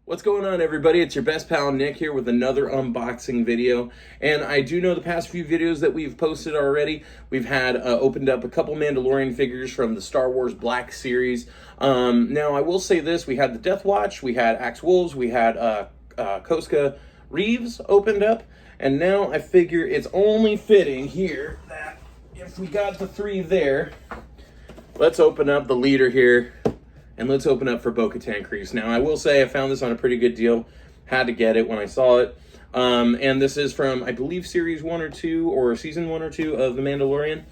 What's going on, everybody? It's your best pal Nick here with another unboxing video. And I do know the past few videos that we've posted already, we've had opened up a couple Mandalorian figures from the Star Wars Black series. Now, I will say this, we had the Death Watch, we had Axe Wolves, we had Koska Reeves opened up, and now I figure it's only fitting here that if we got the three there, let's open up the leader here. And let's open up for Bo-Katan Kryze. Now, I will say I found this on a pretty good deal. Had to get it when I saw it. And this is from, I believe, Series 1 or 2, or Season 1 or 2 of The Mandalorian.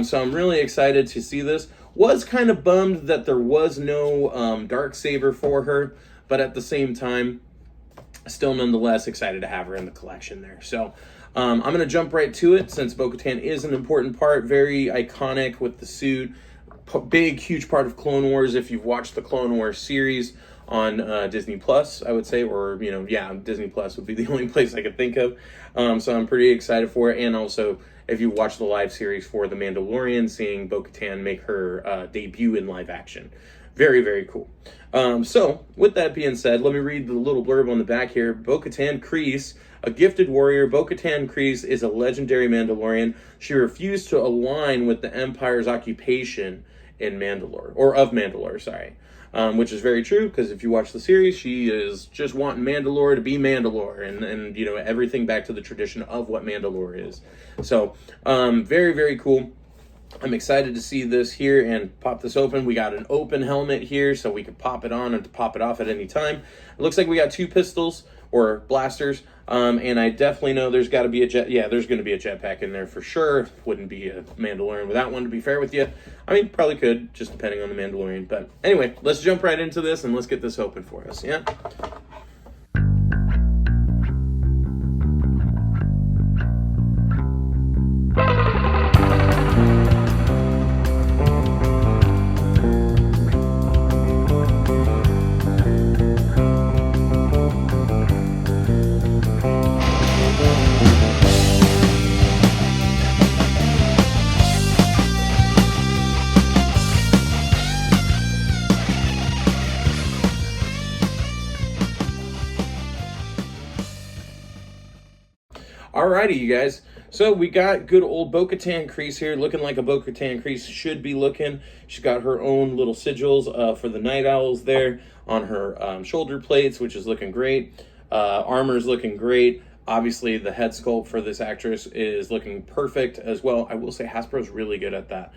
So I'm really excited to see this. Was kind of bummed that there was no Darksaber for her. But at the same time, still nonetheless excited to have her in the collection there. So I'm going to jump right to it since Bo-Katan is an important part. Very iconic with the suit. Big, huge part of Clone Wars. If you've watched the Clone Wars series on Disney Plus, I would say, or, Disney Plus would be the only place I could think of. So I'm pretty excited for it. And also, if you watch the live series for The Mandalorian, seeing Bo-Katan make her debut in live action. Very, very cool. So, with that being said, let me read the little blurb on the back here. Bo-Katan Kryze, a gifted warrior. Bo-Katan Kryze is a legendary Mandalorian. She refused to align with the Empire's occupation in Mandalore, or of Mandalore, sorry. Which is very true, because if you watch the series, she is just wanting Mandalore to be Mandalore, and everything back to the tradition of what Mandalore is. So, very, very cool. I'm excited to see this here and pop this open. We got an open helmet here, so we can pop it on and pop it off at any time. It looks like we got two pistols, or blasters, and I definitely know there's got to be a there's going to be a jetpack in there for sure. Wouldn't be a Mandalorian without one, to be fair with you. I mean, probably could, just depending on the Mandalorian. But anyway, let's jump right into this and let's get this open for us, yeah? Alrighty, you guys. So we got good old Bo-Katan Kryze here, looking like a Bo-Katan Kryze should be looking. She's got her own little sigils for the night owls there on her shoulder plates, which is looking great. Armor's looking great. Obviously, the head sculpt for this actress is looking perfect as well. I will say Hasbro's really good at that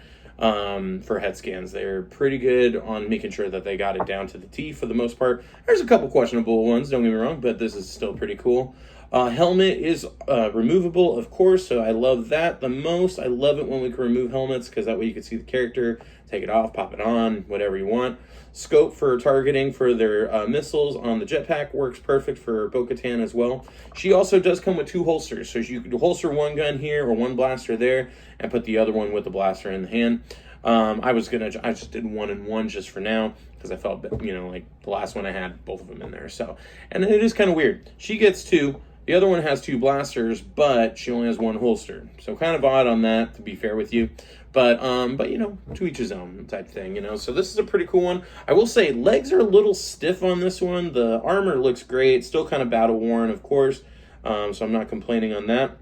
for head scans. They're pretty good on making sure that they got it down to the T for the most part. There's a couple questionable ones, don't get me wrong, but this is still pretty cool. Helmet is removable, of course, so I love that the most. I love it when we can remove helmets, because that way you can see the character, take it off, pop it on, whatever you want. Scope for targeting for their missiles on the jetpack works perfect for Bo-Katan as well. She also does come with two holsters, so you can holster one gun here or one blaster there, and put the other one with the blaster in the hand. I just did one and one just for now, because I felt, like the last one I had both of them in there. So, and it is kind of weird. She gets two. The other one has two blasters, but she only has one holster. So kind of odd on that, to be fair with you. But to each his own type thing, So this is a pretty cool one. I will say legs are a little stiff on this one. The armor looks great. Still kind of battle worn, of course. So I'm not complaining on that.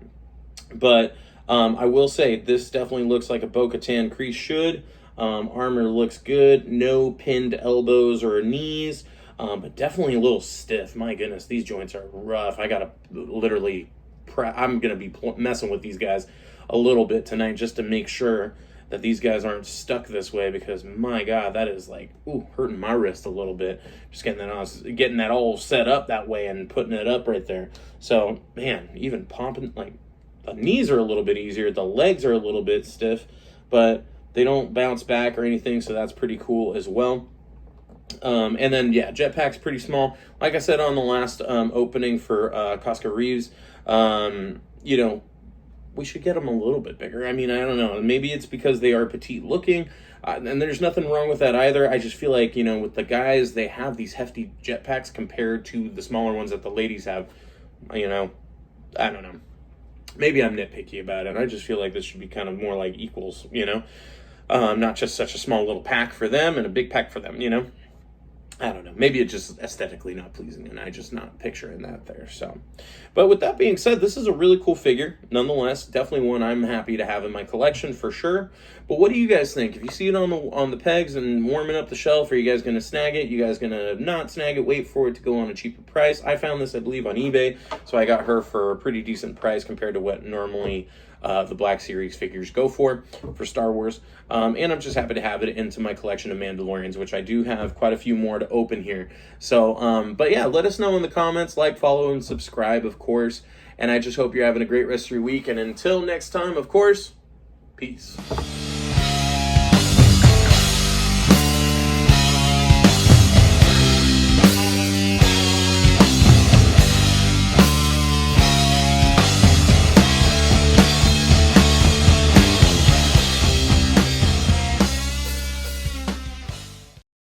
But I will say this definitely looks like a Bo-Katan Kryze should. Armor looks good. No pinned elbows or knees. But definitely a little stiff. My goodness, these joints are rough. I gotta literally, I'm gonna be messing with these guys a little bit tonight just to make sure that these guys aren't stuck this way, because my God, that is like, hurting my wrist a little bit. Just getting that all set up that way and putting it up right there. So, man, even pumping, like, the knees are a little bit easier. The legs are a little bit stiff, but they don't bounce back or anything, so that's pretty cool as well. And then, jetpack's pretty small. Like I said on the last opening for Koska Reeves, we should get them a little bit bigger. I mean, I don't know. Maybe it's because they are petite looking, and there's nothing wrong with that either. I just feel like, with the guys, they have these hefty jetpacks compared to the smaller ones that the ladies have. I don't know. Maybe I'm nitpicky about it. I just feel like this should be kind of more like equals, not just such a small little pack for them and a big pack for them, I don't know. Maybe it's just aesthetically not pleasing, and I just not picturing that there. So, but with that being said, this is a really cool figure, nonetheless. Definitely one I'm happy to have in my collection for sure. But what do you guys think? If you see it on the pegs and warming up the shelf, are you guys going to snag it? You guys going to not snag it? Wait for it to go on a cheaper price? I found this, I believe, on eBay, so I got her for a pretty decent price compared to what normally the Black Series figures go for Star Wars. And I'm just happy to have it into my collection of Mandalorians, which I do have quite a few more to open here. So, but yeah, let us know in the comments, like, follow, and subscribe, of course. And I just hope you're having a great rest of your week. And until next time, of course, peace.